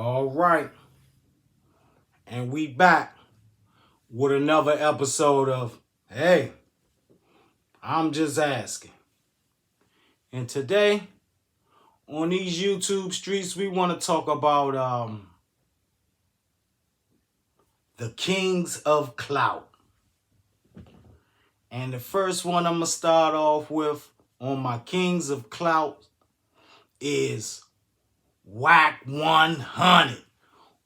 All right, and we back with another episode of Hey, I'm Just Asking. And today, on these YouTube streets, we want to talk about the Kings of Clout. And the first one I'm going to start off with on my Kings of Clout is Whack 100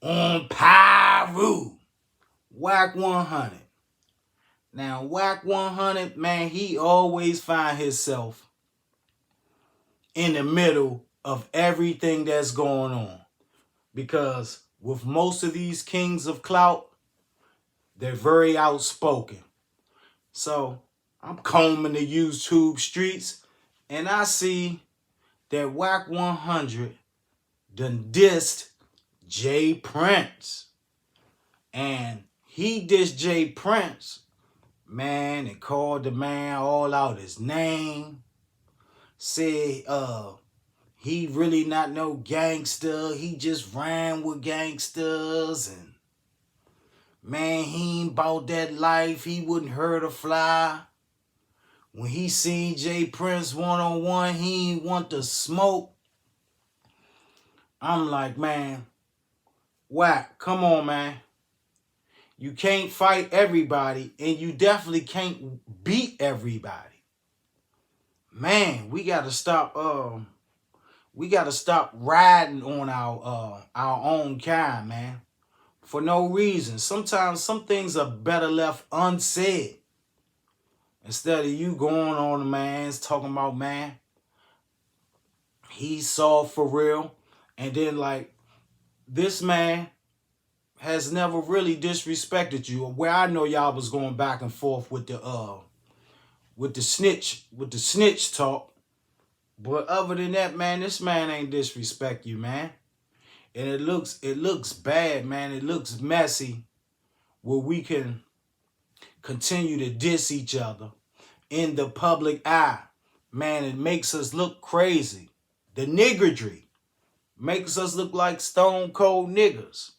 on Pyru. Whack 100. Now, Whack 100, man, he always find himself in the middle of everything that's going on. Because with most of these Kings of Clout, they're very outspoken. So, I'm combing the YouTube streets, and I see that Whack 100 done dissed Jay Prince. And he dissed Jay Prince, man, and called the man all out his name. Said he really not no gangster. He just ran with gangsters. And man, he ain't about that life. He wouldn't hurt a fly. When he seen Jay Prince one-on-one, he ain't want to smoke. I'm like, man, Whack, come on, man. You can't fight everybody, and you definitely can't beat everybody. Man, we gotta stop riding on our own kind, man. For no reason. Sometimes some things are better left unsaid. Instead of you going on the man's talking about, man, he's soft for real. And then like this man has never really disrespected you. Where I know y'all was going back and forth with the snitch talk. But other than that, man, this man ain't disrespect you, man. And it looks bad, man. It looks messy where we can continue to diss each other in the public eye. Man, it makes us look crazy. The niggardry makes us look like stone cold niggas.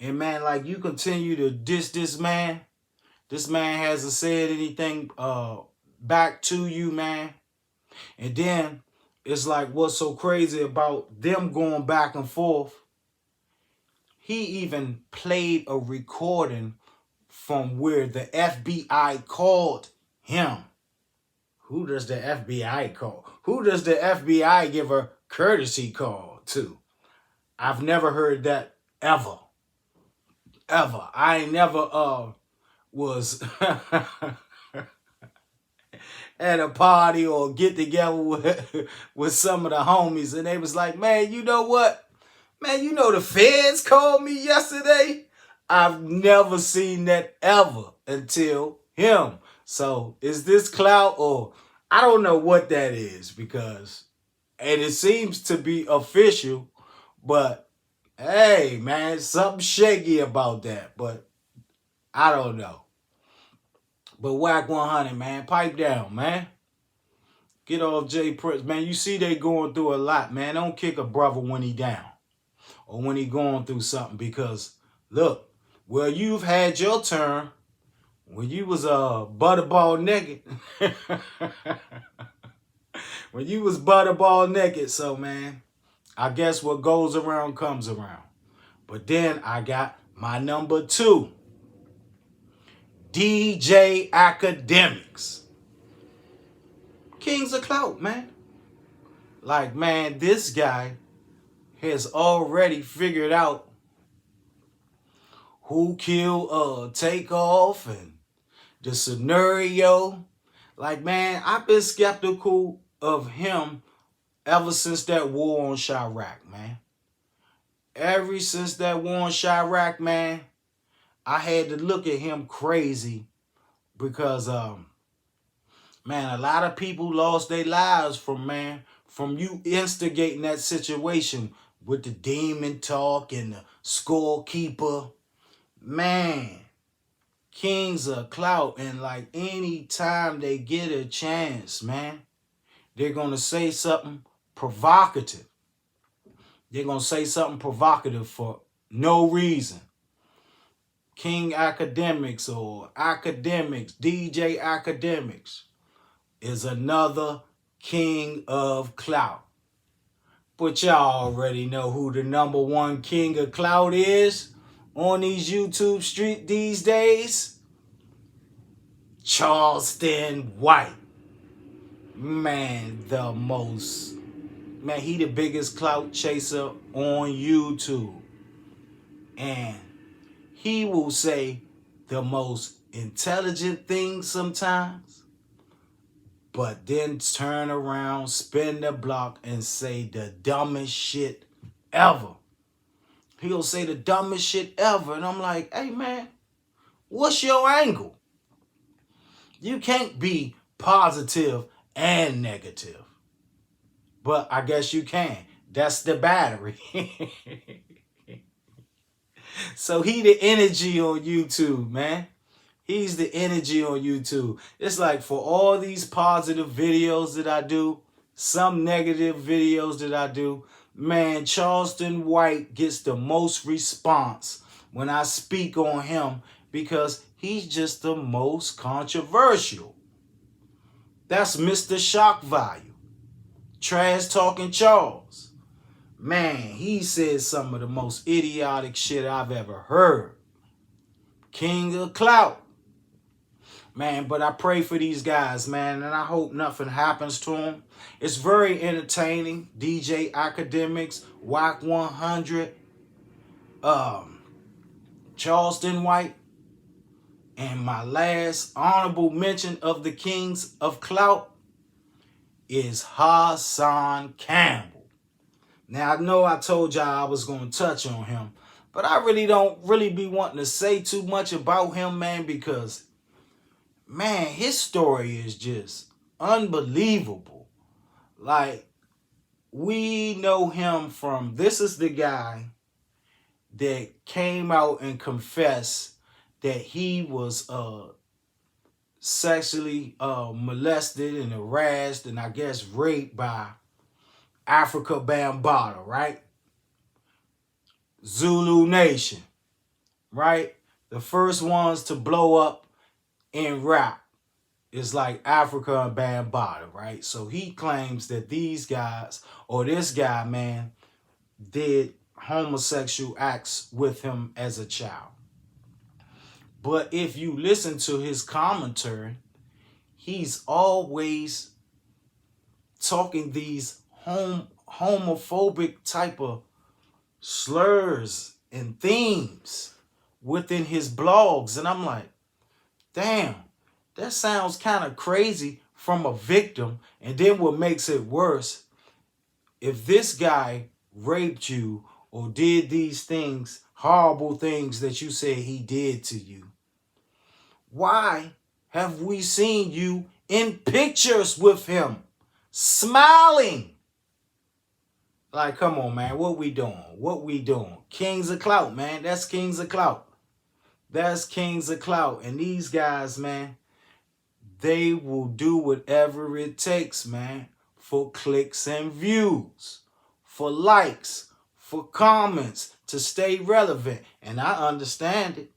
And man, like you continue to diss this man. This man hasn't said anything back to you, man. And then it's like what's so crazy about them going back and forth. He even played a recording from where the FBI called him. Who does the FBI call? Who does the FBI give a courtesy call to? I've never heard that ever. Ever. I ain't never was at a party or get together with some of the homies and they was like, man, you know what? Man, you know the feds called me yesterday? I've never seen that ever until him. So is this clout or I don't know what that is because, and it seems to be official, but hey, man, something shaky about that, but I don't know. But Whack 100, man, pipe down, man. Get off Jay Prince, man. You see they going through a lot, man. Don't kick a brother when he down or when he going through something because, look, well, you've had your turn when you was butterball naked. When you was butterball naked, so, man, I guess what goes around comes around. But then I got my number 2. DJ Academics. Kings of Clout, man. Like, man, this guy has already figured out who killed Takeoff and the scenario. Like, man, I've been skeptical of him ever since that war on Chirac, man. Ever since that war on Chirac, man, I had to look at him crazy because, man, a lot of people lost their lives from you instigating that situation with the demon talk and the scorekeeper. Man, Kings of Clout, and like any time they get a chance, man, they're going to say something provocative. They're going to say something provocative for no reason. King Academics or Academics, DJ Academics is another King of Clout. But y'all already know who the #1 King of Clout is on these YouTube streets these days. Charleston White. Man, he the biggest clout chaser on YouTube. And he will say the most intelligent things sometimes, but then turn around, spin the block, and say the dumbest shit ever. He'll say the dumbest shit ever. And I'm like, hey man, what's your angle? You can't be positive and negative. But I guess you can. That's the battery. So he the energy on YouTube, man. He's the energy on YouTube. It's like for all these positive videos that I do, some negative videos that I do, man, Charleston White gets the most response when I speak on him because he's just the most controversial. That's Mr. Shock Value. Trash Talking Charles. Man, he says some of the most idiotic shit I've ever heard. King of Clout. Man, but I pray for these guys, man, and I hope nothing happens to them. It's very entertaining. DJ Academics, WAC 100, Charleston White, and my last honorable mention of the Kings of Clout is Hassan Campbell. Now, I know I told y'all I was going to touch on him, but I really don't be wanting to say too much about him, man, because, man, his story is just unbelievable. Like, we know him from, this is the guy that came out and confessed that he was sexually molested and harassed and I guess raped by Africa Bambaataa, right? Zulu Nation, right? The first ones to blow up in rap is like Africa and Bambaataa, right? So he claims that these guys, or this guy, man, did homosexual acts with him as a child. But if you listen to his commentary, he's always talking these homophobic type of slurs and themes within his blogs. And I'm like, damn, that sounds kind of crazy from a victim. And then what makes it worse, if this guy raped you or did these things, horrible things that you said he did to you, why have we seen you in pictures with him smiling? Like, come on, man. What we doing? What we doing? Kings of Clout, man. That's Kings of Clout. That's Kings of Clout. And these guys, man, they will do whatever it takes, man, for clicks and views, for likes, for comments, to stay relevant. And I understand it.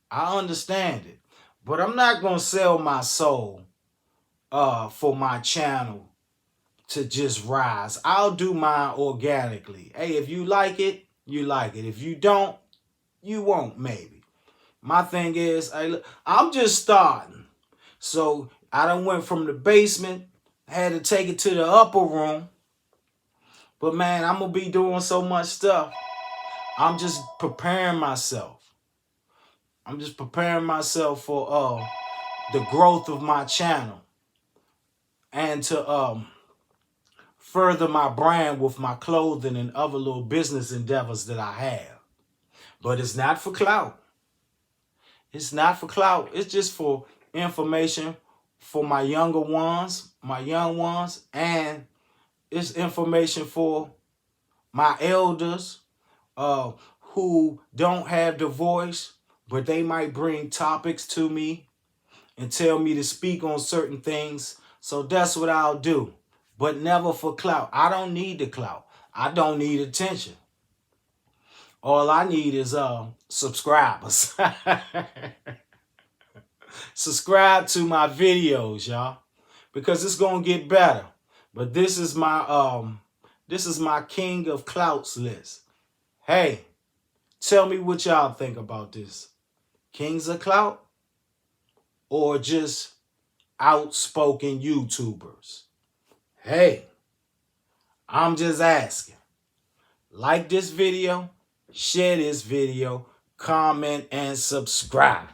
I understand it. But I'm not going to sell my soul for my channel to just rise. I'll do mine organically. Hey, if you like it, you like it. If you don't, you won't, maybe. My thing is, hey, look, I'm just starting. So I done went from the basement, had to take it to the upper room. But man, I'm going to be doing so much stuff. I'm just preparing myself. I'm just preparing myself for the growth of my channel. And to further my brand with my clothing and other little business endeavors that I have. But it's not for clout. It's not for clout. It's just for information for my younger ones, my young ones, and it's information for my elders who don't have the voice, but they might bring topics to me and tell me to speak on certain things. So that's what I'll do. But never for clout. I don't need the clout. I don't need attention. All I need is subscribers. Subscribe to my videos, y'all, because it's gonna get better. But this is my King of Clouts list. Hey, tell me what y'all think about this. Kings of Clout or just outspoken YouTubers? Hey, I'm just asking. Like this video, share this video, comment, and subscribe.